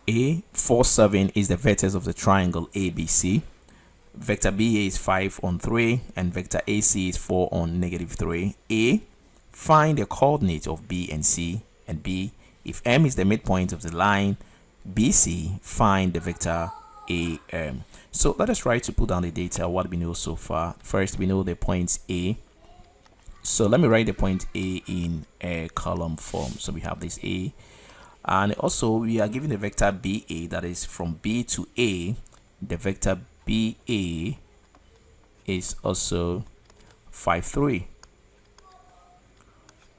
A, 4, 7 is the vertex of the triangle ABC. Vector BA is 5 on 3 and vector AC is 4 on -3. A, find the coordinate of B and C, and B, if M is the midpoint of the line BC, find the vector AM. So let us try to put down the data, what we know so far. First, we know the point A. So let me write the point A in a column form. So we have this A, and also we are given the vector BA, that is from B to A. The vector BA is also 5, 3.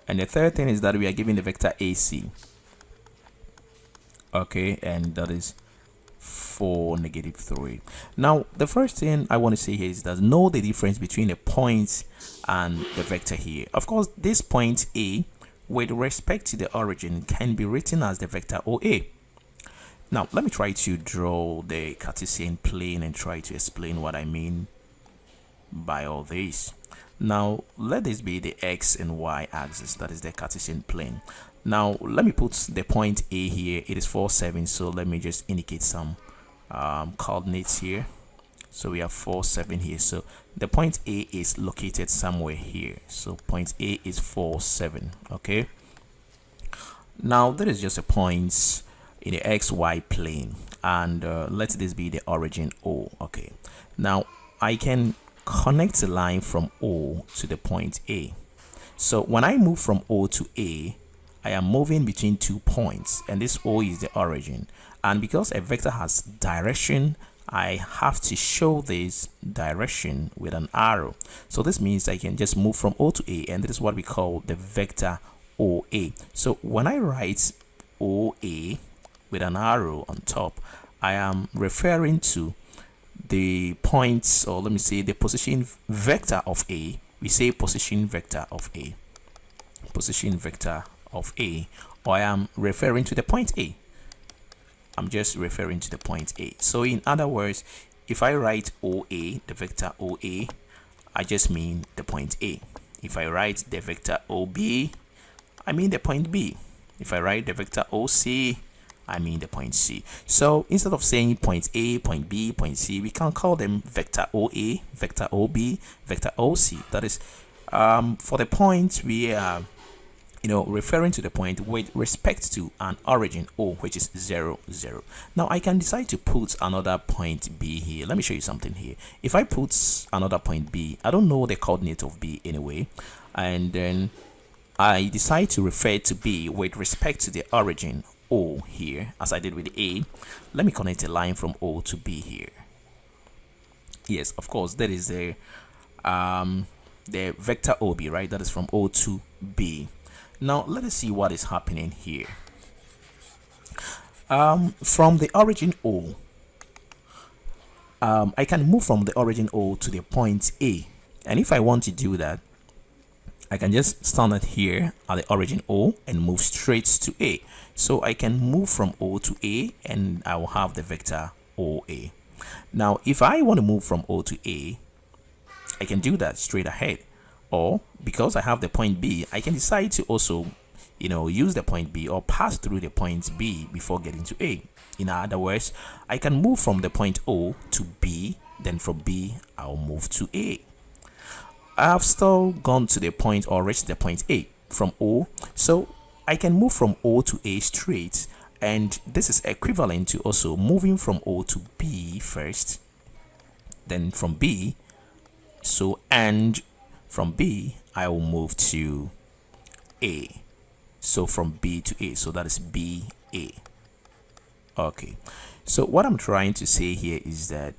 And the third thing is that we are given the vector AC. Okay, and that is 4, -3. Now, the first thing I want to say here is that know the difference between the point and the vector here. Of course, this point A, with respect to the origin, can be written as the vector OA. Now, let me try to draw the Cartesian plane and try to explain what I mean by all this. Now, let this be the X and Y axis, that is the Cartesian plane. Now, let me put the point A here. It is 4, 7, so let me just indicate some coordinates here. So we have 4, 7 here. So the point A is located somewhere here. So point A is 4, 7. Okay. Now, there is just a point in the XY plane, and let this be the origin O. Okay, now I can connect a line from O to the point A. So when I move from O to A, I am moving between 2 points, and this O is the origin. And because a vector has direction, I have to show this direction with an arrow. So this means I can just move from O to A, and this is what we call the vector OA. So when I write OA with an arrow on top, I am referring to the points, or let me say the position vector of A. We say position vector of A, position vector of A, or I am referring to the point A. I'm just referring to the point A. So in other words, if I write OA, the vector OA, I just mean the point A. If I write the vector OB, I mean the point B. If I write the vector OC, I mean the point C. So instead of saying point A, point B, point C, we can call them vector OA, vector OB, vector OC. That is, for the point, we are referring to the point with respect to an origin O, which is 0, 0. Now I can decide to put another point B here. Let me show you something here. If I put another point B, I don't know the coordinate of B anyway, and then I decide to refer to B with respect to the origin O here, as I did with A. Let me connect a line from O to B here. Yes, of course, that is the vector OB, right? That is from O to B. Now let us see what is happening here. From the origin O, I can move from the origin O to the point A, and if I want to do that, I can just stand it here at the origin O and move straight to A. So I can move from O to A, and I will have the vector OA. Now, if I want to move from O to A, I can do that straight ahead. Or because I have the point B, I can decide to also, use the point B or pass through the point B before getting to A. In other words, I can move from the point O to B, then from B, I'll move to A. I have still gone to the point or reached the point A from O, so I can move from O to A straight, and this is equivalent to also moving from O to B first, then from B, and from B I will move to A. So from B to A, so that is BA. Okay, so what I'm trying to say here is that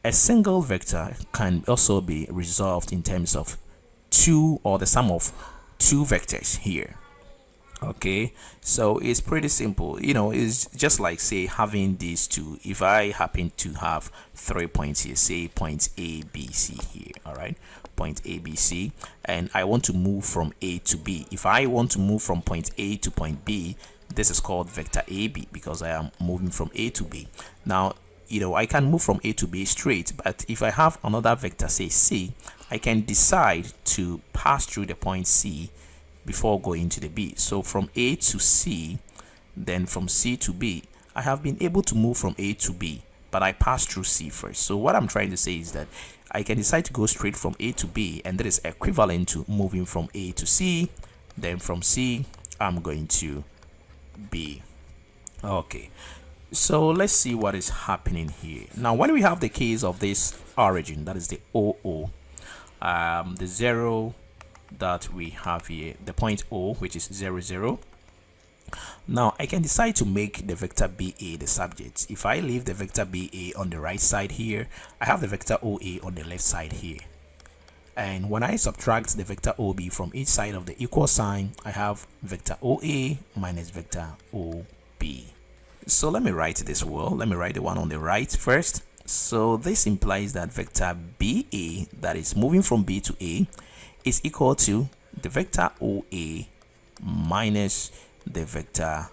a single vector can also be resolved in terms of two, or the sum of two vectors here. Okay, so it's pretty simple. It's just like, say, having these two. If I happen to have 3 points here, say point A, B, C here, all right, point A, B, C, and I want to move from A to B. If I want to move from point A to point B, this is called vector AB, because I am moving from A to B. Now, I can move from A to B straight, but if I have another vector, say C, I can decide to pass through the point C before going to the B. So from A to C, then from C to B, I have been able to move from A to B, but I passed through C first. So what I'm trying to say is that I can decide to go straight from A to B, and that is equivalent to moving from A to C. Then from C, I'm going to B. Okay, so let's see what is happening here. Now, when we have the case of this origin, that is the OO, the 0 that we have here, the point O, which is 0, 0. Now, I can decide to make the vector BA the subject. If I leave the vector BA on the right side here, I have the vector OA on the left side here. And when I subtract the vector OB from each side of the equal sign, I have vector OA minus vector OB. So let me write this well. Let me write the one on the right first. So this implies that vector BA, that is moving from B to A, is equal to the vector OA minus the vector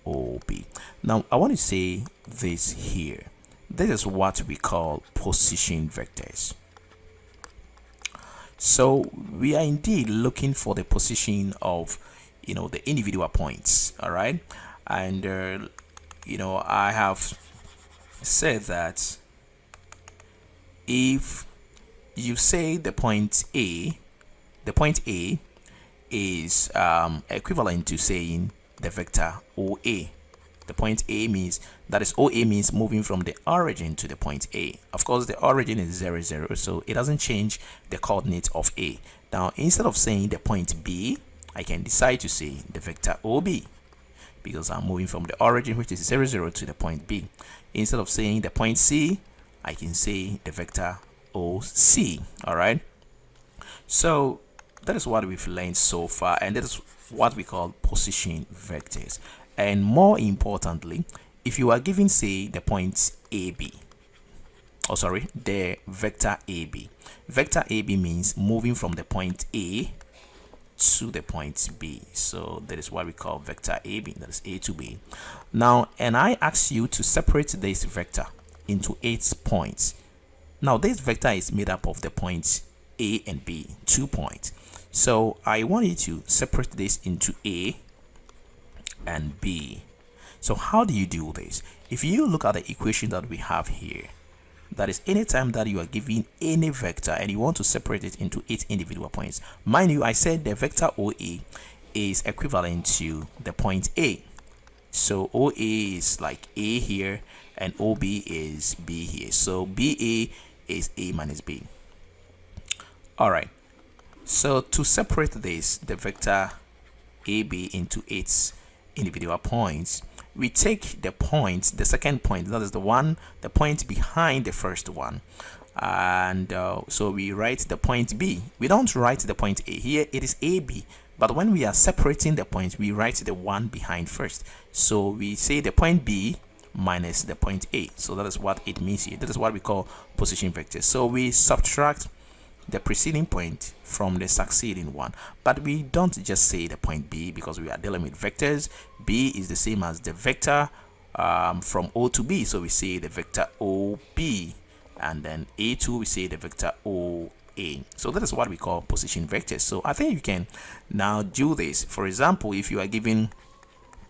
OB. Now, I want to say this here. This is what we call position vectors. So we are indeed looking for the position of, the individual points. All right. And, I have said that if you say the point A is equivalent to saying the vector OA. The point A means, that is, OA means moving from the origin to the point A. Of course, the origin is 0, 0, so it doesn't change the coordinate of A. Now, instead of saying the point B, I can decide to say the vector OB, because I'm moving from the origin, which is 0, 0, to the point B. Instead of saying the point C, I can say the vector OC. All right. So that is what we've learned so far, and that is what we call position vectors. And more importantly, if you are given, say, the point AB, the vector AB. Vector AB means moving from the point A to the point B. So that is what we call vector AB, that is A to B. Now, and I ask you to separate this vector into 8 points. Now, this vector is made up of the points A and B, 2 points. So I want you to separate this into A and B. So how do you do this? If you look at the equation that we have here, that is, anytime that you are given any vector and you want to separate it into 8 individual points. Mind you, I said the vector OA is equivalent to the point A. So OA is like A here and OB is B here. So BA is A minus B. All right. So to separate this, the vector AB into 8 individual points, we take the second point, that is the point behind the first one, and so we write the point B. We don't write the point A here, it is AB, but when we are separating the points, we write the one behind first. So we say the point B minus the point A. So that is what it means here. That is what we call position vectors. So we subtract the preceding point from the succeeding one, but we don't just say the point B, because we are dealing with vectors. B is the same as the vector from O to B, so we say the vector OB, and then A2 we say the vector OA. So that is what we call position vectors. So I think you can now do this. For example, if you are given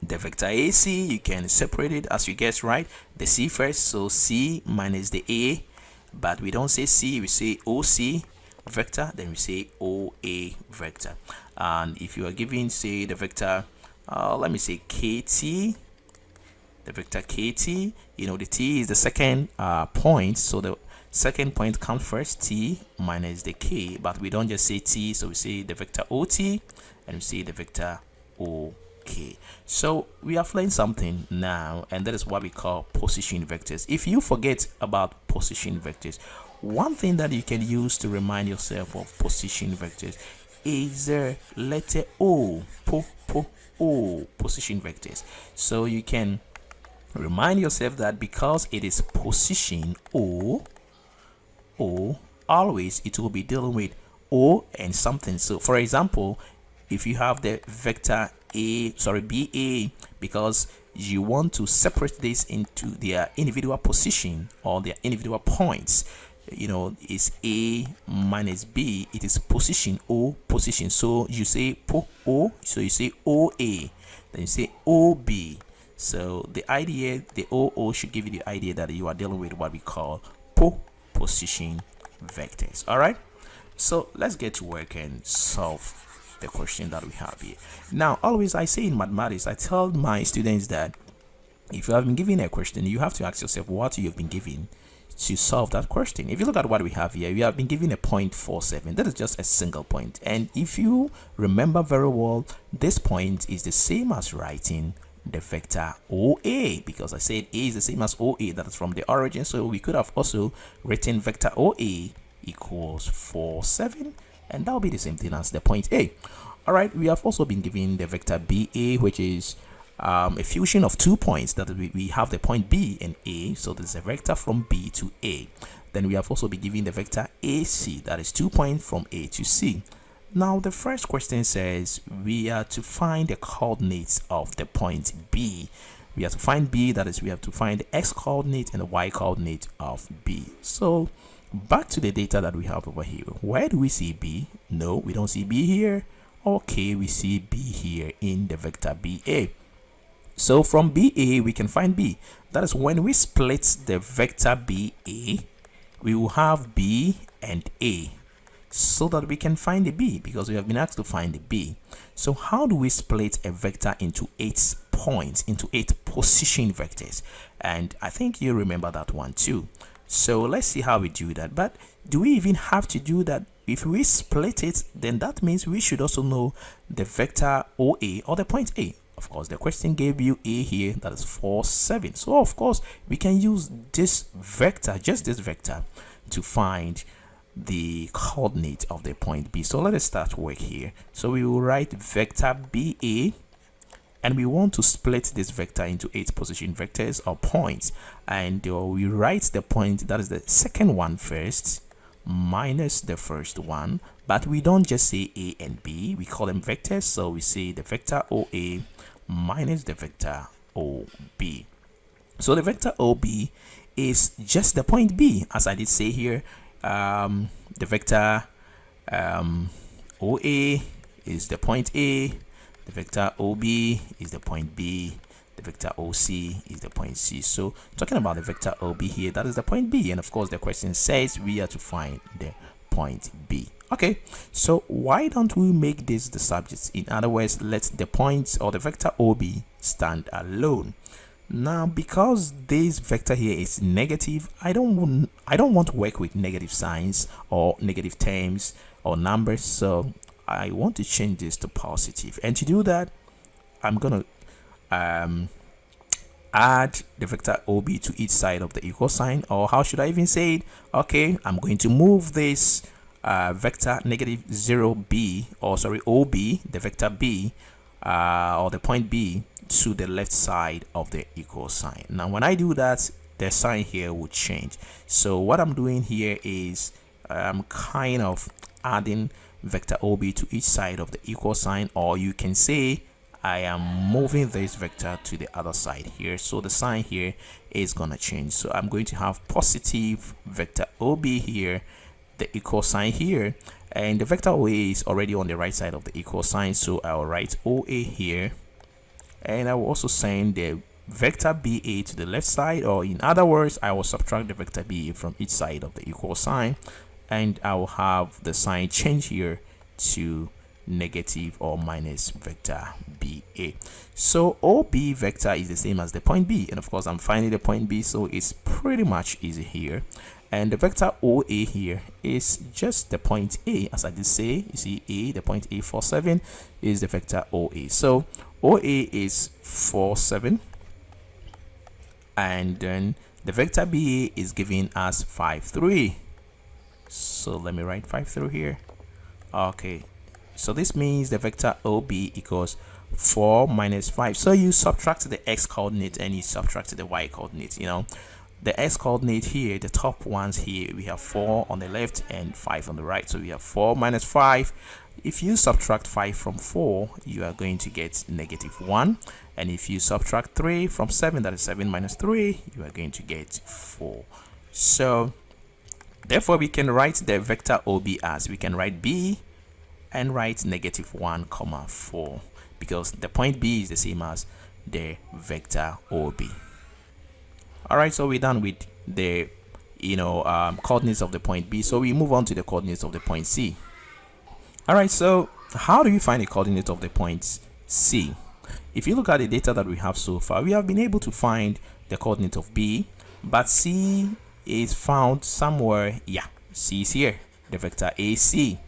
the vector AC, you can separate it as you guess, right, the C first, so C minus the A, but we don't say C, we say OC vector, then we say OA vector. And if you are given, say, the vector let me say KT, the vector KT, the T is the second point, so the second point comes first, T minus the K, but we don't just say T, so we say the vector OT and we say the vector OK. So we have learned something now, and that is what we call position vectors. If you forget about position vectors, one thing that you can use to remind yourself of position vectors is the letter O, position vectors. So you can remind yourself that because it is position O, always it will be dealing with O and something. So for example, if you have the vector BA, because you want to separate this into their individual position or their individual points, is A minus B, it is position O position. So you say O, so you say OA, then you say OB. So the idea, the OO should give you the idea that you are dealing with what we call position vectors. All right, so let's get to work and solve the question that we have here. Now, always I say in mathematics, I tell my students that if you have been given a question, you have to ask yourself what you have been given to solve that question. If you look at what we have here, we have been given a 0.47. That is just a single point. And if you remember very well, this point is the same as writing the vector OA, because I said A is the same as OA, that is from the origin. So we could have also written vector OA equals 47, and that will be the same thing as the point A. All right, we have also been given the vector BA, which is a fusion of 2 points. That we have the point B and A, so there's a vector from B to A. Then we have also been given the vector AC, that is 2 points from A to C. Now the first question says we are to find the coordinates of the point B. We have to find B, that is we have to find the x coordinate and the y coordinate of B. So back to the data that we have over here. Where do we see B? No, we don't see B here. Okay, we see B here in the vector BA. So from BA we can find B. That is when we split the vector BA, we will have B and A, so that we can find the B, because we have been asked to find the B. So how do we split a vector into 8 points, into 8 position vectors? And I think you remember that one too. So let's see how we do that. But do we even have to do that? If we split it, then that means we should also know the vector OA, or the point A. Of course, the question gave you A here, that is 4, 7. So of course, we can use this vector, just this vector, to find the coordinate of the point B. So let us start work here. So we will write vector BA, and we want to split this vector into 8 position vectors or points. And we write the point, that is the second one first, minus the first one. But we don't just say A and B, we call them vectors. So we say the vector OA minus the vector OB. So the vector OB is just the point B, as I did say here. The vector OA is the point A, the vector OB is the point B, the vector OC is the point C. So talking about the vector OB here, that is the point B, and of course the question says we are to find the point B. Okay, so why don't we make this the subject? In other words, let the point or the vector OB stand alone. Now, because this vector here is negative, I don't want to work with negative signs or negative terms or numbers, so I want to change this to positive. And to do that, I'm gonna add the vector OB to each side of the equal sign, or how should I even say it? Okay, I'm going to move this vector negative 0b, or sorry, OB, the vector B, or the point B, to the left side of the equal sign. Now when I do that, the sign here will change. So what I'm doing here is I'm kind of adding vector OB to each side of the equal sign, or you can say I am moving this vector to the other side here. So the sign here is gonna change. So I'm going to have positive vector OB here, the equal sign here, and the vector OA is already on the right side of the equal sign, so I'll write OA here, and I will also send the vector BA to the left side, or in other words, I will subtract the vector BA from each side of the equal sign, and I will have the sign change here to negative or minus vector BA. So OB vector is the same as the point B, and of course I'm finding the point B, so it's pretty much easy here. And the vector OA here is just the point A, as I did say. You see A, the point A 4, 7 is the vector OA. So OA is 4, 7, and then the vector BA is giving us 5, 3. So let me write 5 through here. Okay, so this means the vector OB equals 4 minus 5. So you subtract the x coordinate and you subtract the y coordinate. You know, the x coordinate here, the top ones here, we have 4 on the left and 5 on the right. So we have 4 minus 5. If you subtract 5 from 4, you are going to get negative 1. And if you subtract 3 from 7, that is 7 minus 3, you are going to get 4. So therefore we can write the vector OB as, we can write B and write negative 1 comma 4, because the point B is the same as the vector OB. All right, so we're done with the coordinates of the point B. So we move on to the coordinates of the point C. All right, so how do you find the coordinate of the point C? If you look at the data that we have so far, we have been able to find the coordinate of B, but C is found somewhere. Yeah, C is here, the vector AC.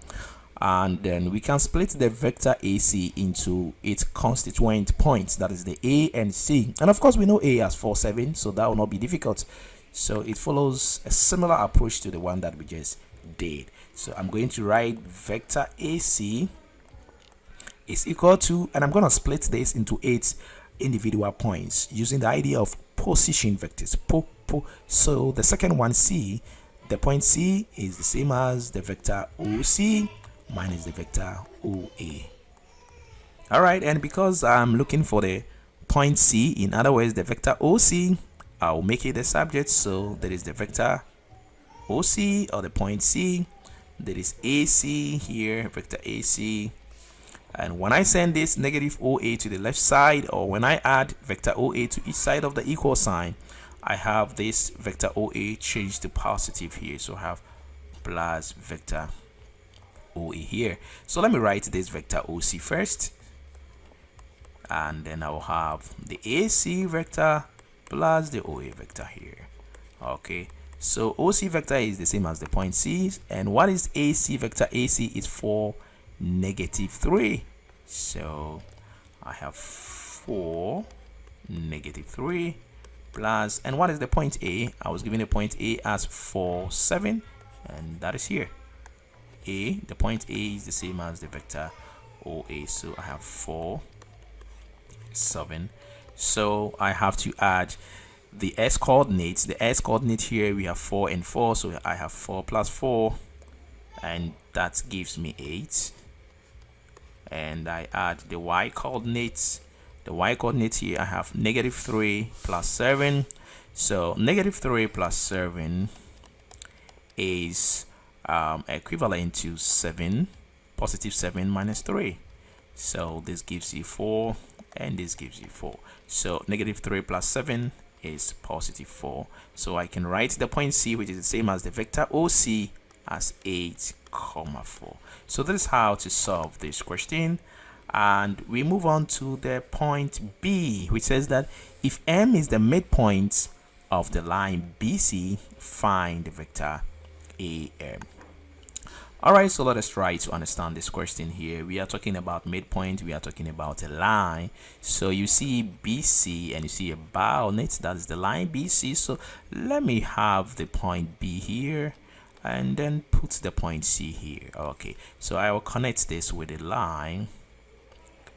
And then we can split the vector AC into its constituent points, that is the A and C. And of course, we know A as 4, 7, so that will not be difficult. So it follows a similar approach to the one that we just did. So I'm going to write vector AC is equal to, and I'm going to split this into 8 individual points using the idea of position vectors. So the second one, C, the point C is the same as the vector OC minus the vector OA. All right, and because I'm looking for the point C, in other words, the vector OC, I'll make it the subject. So there is the vector OC, or the point C. There is AC here, vector AC. And when I send this negative OA to the left side, or when I add vector OA to each side of the equal sign, I have this vector OA changed to positive here. So I have plus vector OA here. So let me write this vector OC first, and then I will have the AC vector plus the OA vector here. Okay, so OC vector is the same as the point C, and what is AC vector? AC is 4, negative 3. So I have 4, negative 3 plus, and what is the point A? I was given the point A as 4, 7, and that is here. A, the point A is the same as the vector OA, so I have 4, 7. So I have to add the S coordinates. The S coordinate here, we have 4 and 4, so I have 4 plus 4, and that gives me 8. And I add the Y coordinates. The Y coordinates here, I have negative 3 plus 7. So negative 3 plus 7 is equivalent to 7, positive 7 minus 3. So this gives you 4, and this gives you 4. So negative 3 plus 7 is positive 4. So I can write the point C, which is the same as the vector OC, as 8, 4. So this is how to solve this question. And we move on to the point B, which says that if M is the midpoint of the line BC, find the vector AM. Alright, so let us try to understand this question here. We are talking about midpoint, we are talking about a line. So you see BC and you see a bar on it, that is the line BC. So let me have the point B here and then put the point C here. Okay, so I will connect this with a line.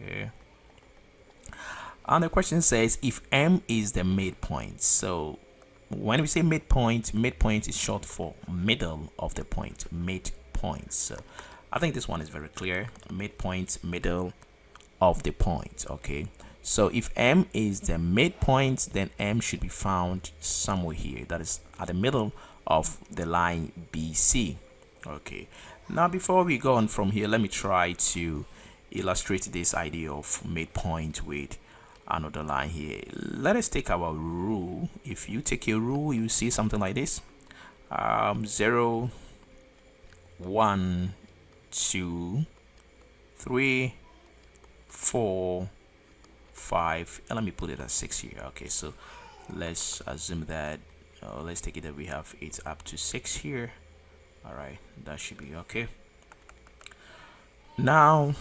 Okay, and the question says if M is the midpoint. So when we say midpoint, midpoint is short for middle of the point, midpoint. So I think this one is very clear. Midpoint, middle of the point. Okay, so if M is the midpoint, then M should be found somewhere here, that is at the middle of the line BC. Okay, now before we go on from here, let me try to illustrate this idea of midpoint with another line here. Let us take our rule. If you take your rule, you see something like this: 0, 1, 2, 3, 4, 5, and let me put it at 6 here. Okay, so let's assume that let's take it that we have it up to 6 here. All right, that should be okay. Now,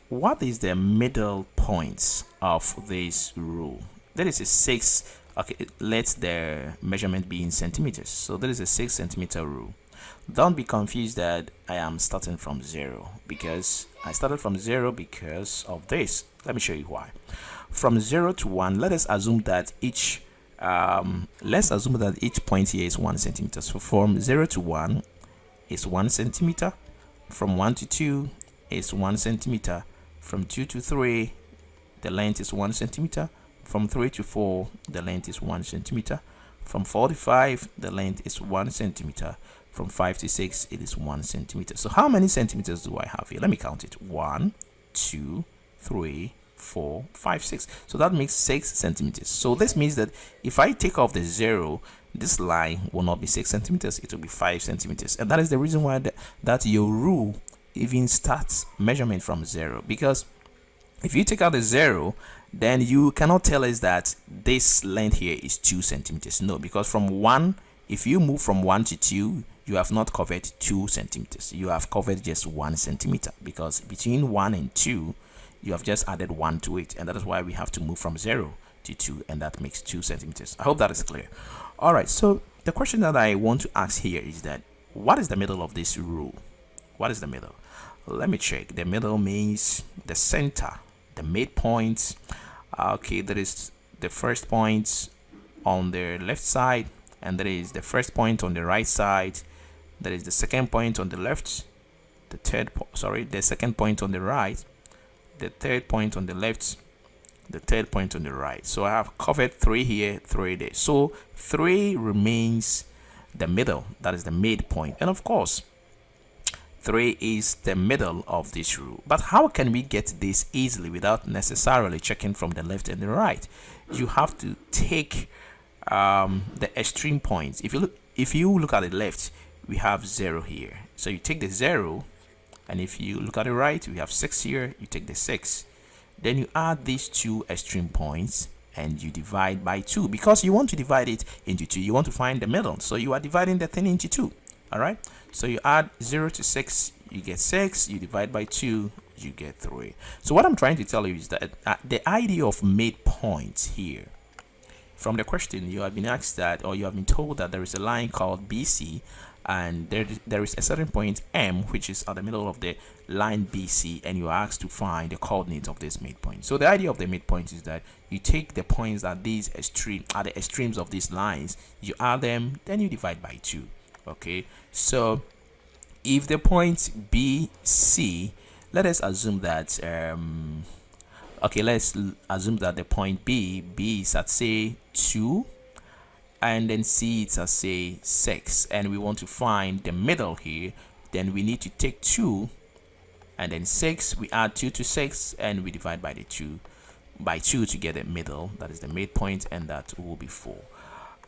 what is the middle points of this rule? There is a 6. Okay, let the measurement be in centimeters. So there is a 6 centimeter rule. Don't be confused that I am starting from 0, because I started from 0 because of this. Let me show you why. From 0 to 1, let us assume that each point here is 1 centimeter. So from 0 to 1 is 1 centimeter. From 1 to 2 is 1 centimeter. From 2 to 3, the length is 1 centimeter. From 3 to 4, the length is 1 centimeter. From 4 to 5, the length is 1 centimeter. From 5 to 6, it is 1 centimeter. So how many centimeters do I have here? Let me count it. 1, 2, 3, 4, 5, 6. So that makes 6 centimeters. So this means that if I take off the 0, this line will not be 6 centimeters, it will be 5 centimeters. And that is the reason why that your rule even starts measurement from 0, because if you take out the 0, then you cannot tell us that this length here is 2 centimeters. No, because from 1, if you move from 1 to 2, you have not covered 2 centimeters. You have covered just 1 centimeter, because between 1 and 2, you have just added 1 to it. And that is why we have to move from 0 to 2, and that makes 2 centimeters. I hope that is clear. All right, so the question that I want to ask here is that what is the middle of this rule? What is the middle? Let me check. The middle means the center, the midpoint. Okay, there is the first point on the left side, and there is the first point on the right side. There is the second point on the left, the second point on the right, the third point on the left, the third point on the right. So I have covered 3 here, 3 there. So 3 remains the middle, that is the midpoint. And of course, 3 is the middle of this rule. But how can we get this easily without necessarily checking from the left and the right? You have to take the extreme points. If you look at the left, we have 0 here. So you take the 0, and if you look at the right, we have 6 here. You take the 6. Then you add these 2 extreme points and you divide by 2, because you want to divide it into 2. You want to find the middle. So you are dividing the thing into 2. All right, so you add 0 to 6, you get 6, you divide by 2, you get 3. So what I'm trying to tell you is that the idea of midpoints here, from the question you have been asked that, or you have been told that there is a line called BC, and there is a certain point M which is at the middle of the line BC, and you are asked to find the coordinates of this midpoint. So the idea of the midpoint is that you take the points at these at the extremes of these lines, you add them, then you divide by 2. Okay, so if the point BC, let us assume that let's assume that the point B is at say 2, and then C is at say 6, and we want to find the middle here. Then we need to take 2 and then 6, we add 2 to 6, and we divide by 2 to get the middle, that is the midpoint, and that will be 4.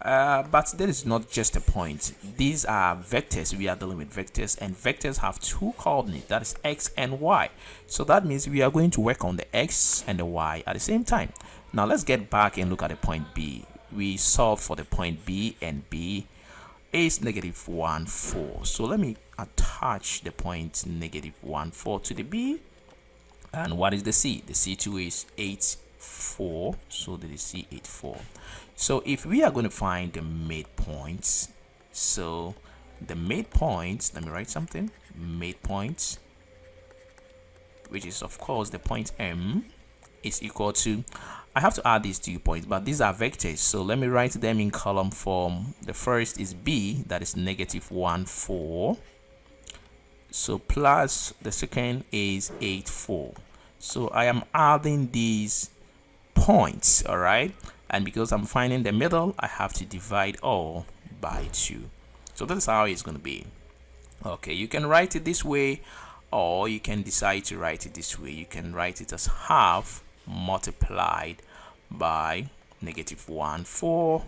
But there is not just a point. These are vectors. We are dealing with vectors, and vectors have 2 coordinates, that is x and y. So that means we are going to work on the x and the y at the same time. Now let's get back and look at the point B. We solve for the point B, and B is -1, 4. So let me attach the point -1, 4 to the B. And what is the C? The C2 is 8, 4. So that is C 8, 4. So if we are going to find the midpoints, so the midpoints, let me write something, midpoints, which is of course the point M, is equal to, I have to add these 2 points, but these are vectors, so let me write them in column form. The first is B, that is -1, 4. So plus the second is 8, 4. So I am adding these points, all right, and because I'm finding the middle, I have to divide all by 2. So that's how it's going to be. Okay, you can write it this way, or you can decide to write it this way. You can write it as half multiplied by -1, 4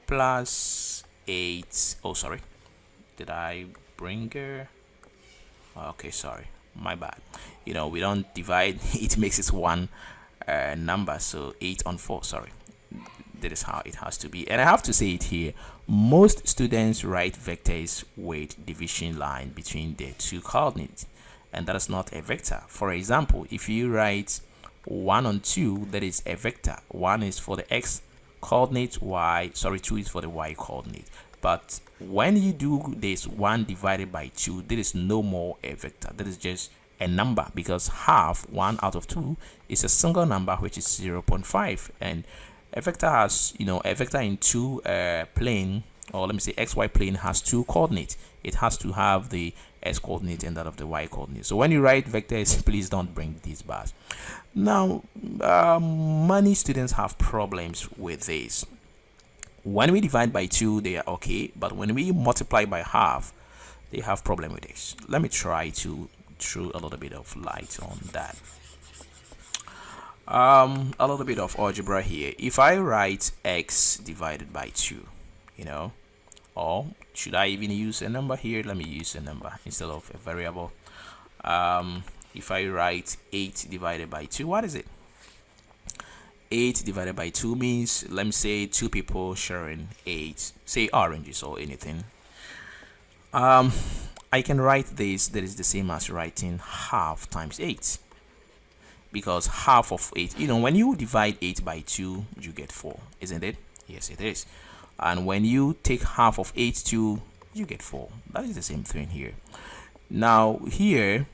plus 8. Oh, sorry, did I bring her? Okay, sorry, my bad. You know, we don't divide, it makes it one number, so 8 on 4, sorry. That is how it has to be. And I have to say it here, most students write vectors with division line between their 2 coordinates, and that is not a vector. For example, if you write 1 on 2, that is a vector. 1 is for the x coordinate, 2 is for the y coordinate. But when you do this 1 divided by 2, there is no more a vector. That is just a number, because half, 1 out of 2, is a single number, which is 0.5. And a vector has, a vector in 2 plane, or let me say xy plane, has 2 coordinates. It has to have the x coordinate and that of the y coordinate. So when you write vectors, please don't bring these bars. Now, many students have problems with this. When we divide by 2, they are okay, but when we multiply by half, they have problem with this. Let me try to throw a little bit of light on that. A little bit of algebra here. If I write x divided by 2, or should I even use a number here? Let me use a number instead of a variable. If I write 8 divided by 2, what is it? 8 divided by 2 means, let me say, 2 people sharing 8, say oranges or anything. I can write this, that is the same as writing half times 8, because half of 8, when you divide 8 by 2, you get 4, isn't it? Yes, it is. And when you take half of 8 too, you get 4. That is the same thing here. Now here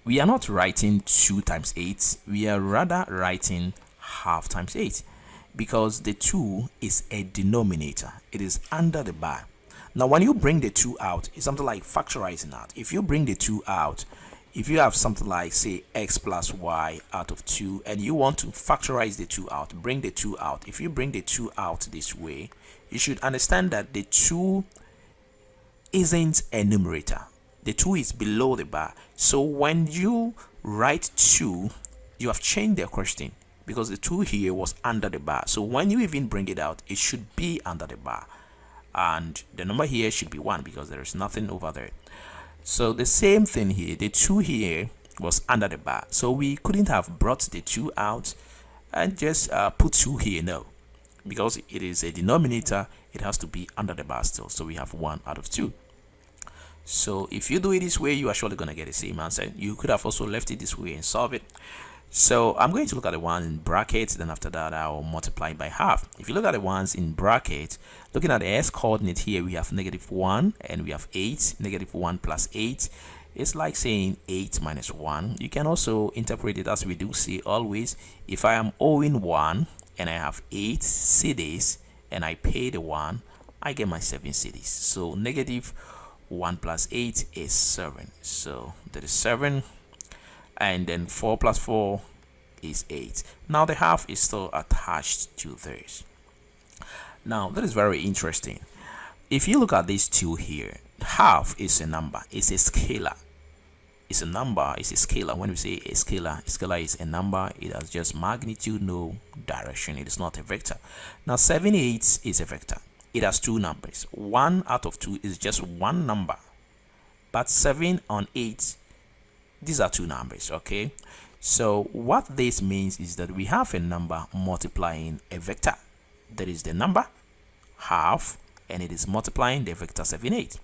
we are not writing 2 times 8, we are rather writing half times 8, because the 2 is a denominator, it is under the bar. Now when you bring the 2 out, it's something like factorizing out. If you bring the 2 out, if you have something like, say, x plus y out of 2, and you want to factorize the 2 out, bring the 2 out. If you bring the 2 out this way, you should understand that the 2 isn't a numerator. The 2 is below the bar. So when you write 2, you have changed the question, because the 2 here was under the bar. So when you even bring it out, it should be under the bar. And the number here should be 1, because there is nothing over there. So the same thing here, the 2 here was under the bar. So we couldn't have brought the 2 out and just put 2 here, no. Because it is a denominator, it has to be under the bar still. So we have 1 out of 2. So if you do it this way, you are surely going to get the same answer. You could have also left it this way and solve it. So I'm going to look at the one in brackets, then after that I'll multiply by half. If you look at the ones in brackets, looking at the x coordinate here, we have -1 and we have 8. -1 plus 8 is like saying 8 minus 1. You can also interpret it as we do say always. If I am owing 1 and I have 8 cedis and I pay the 1, I get my 7 cedis. So -1 plus 8 is 7. So that is 7. And then 4 plus 4 is 8. Now the half is still attached to this. Now that is very interesting. If you look at these two here, half is a number, it's a scalar. It's a number, it's a scalar. When we say a scalar is a number, it has just magnitude, no direction, it is not a vector. Now 7/8 is a vector. It has two numbers. 1 out of 2 is just one number, but 7 on 8, these are two numbers. Okay, so what this means is that we have a number multiplying a vector, that is the number half, and it is multiplying the vector 7/8.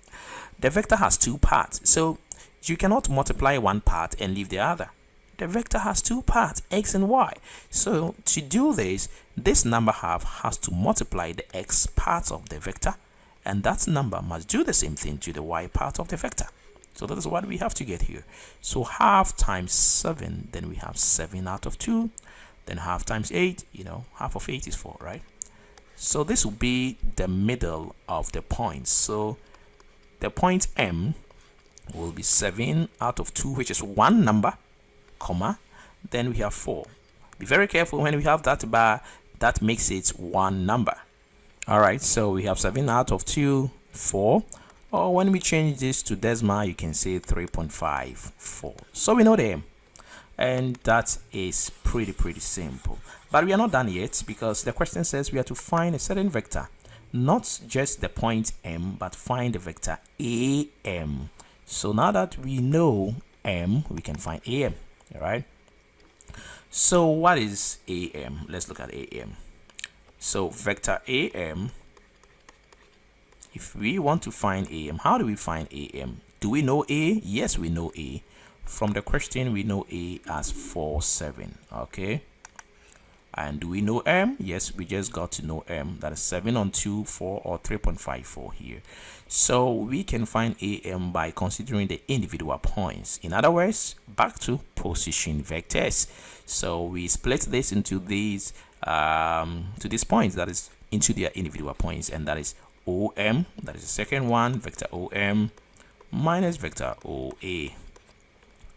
The vector has two parts, so you cannot multiply one part and leave the other. The vector has two parts, x and y. So to do this, this number half has to multiply the x part of the vector, and that number must do the same thing to the y part of the vector. So that is what we have to get here. So half times 7, then we have 7 out of 2. Then half times 8, half of 8 is 4, right? So this will be the middle of the points. So the point M will be 7 out of 2, which is one number, comma, then we have 4. Be very careful when we have that bar, that makes it one number. All right, so we have 7 out of 2, 4. Or when we change this to decimal, you can say 3.54. So we know the M, and that is pretty simple. But we are not done yet, because the question says we are to find a certain vector, not just the point M, but find the vector AM. So now that we know M, we can find AM. All right, so what is AM? Let's look at AM. So vector AM, if we want to find AM, how do we find AM? Do we know A? Yes, we know A. From the question, we know A as 4, 7. Okay. And do we know M? Yes, we just got to know M. That is 7 on 2, 4, or 3.54 here. So we can find AM by considering the individual points. In other words, back to position vectors. So we split this into these points, that is into their individual points, and that is OM, that is the second one, vector OM minus vector OA.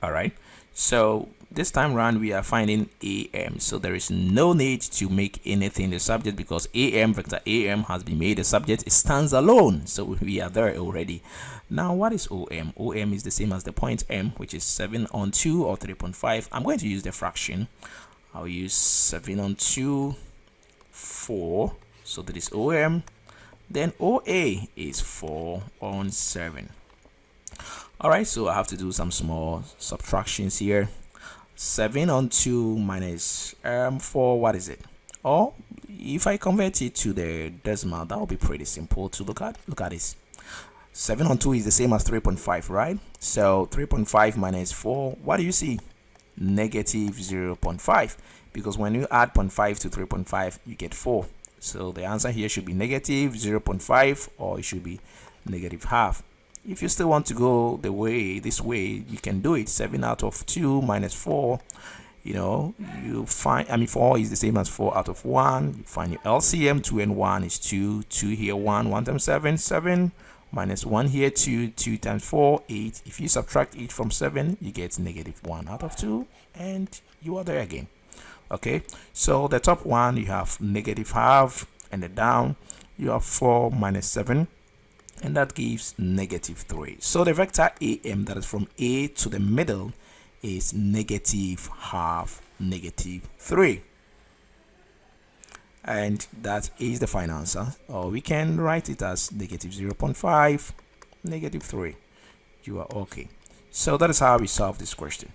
All right, so this time around we are finding AM, so there is no need to make anything the subject, because AM, vector AM, has been made the subject. It stands alone, so we are there already. Now what is OM? OM is the same as the point M, which is 7 on 2 or 3.5. I'm going to use the fraction. I'll use 7 on 2, 4. So that is OM. Then OA is 4 on 7. Alright, so I have to do some small subtractions here. 7 on 2 minus 4, what is it? Or if I convert it to the decimal, that will be pretty simple to look at. Look at this. 7 on 2 is the same as 3.5, right? So 3.5 minus 4, what do you see? Negative 0.5. Because when you add 0.5 to 3.5, you get 4. So the answer here should be negative 0.5, or it should be negative half. If you still want to go this way, you can do it. 7 out of 2 minus 4, you find, 4 is the same as 4 out of 1. You find your LCM. 2 and 1 is 2. 2 here, 1. 1 times 7, 7. Minus 1 here, 2. 2 times 4, 8. If you subtract 8 from 7, you get negative 1 out of 2. And you are there again. Okay, so the top one, you have negative half. And the down, you have 4 minus 7. And that gives negative 3. So the vector AM, that is from A to the middle, is negative half, negative 3. And that is the final answer. Or we can write it as negative 0.5, negative 3. You are okay. So that is how we solve this question.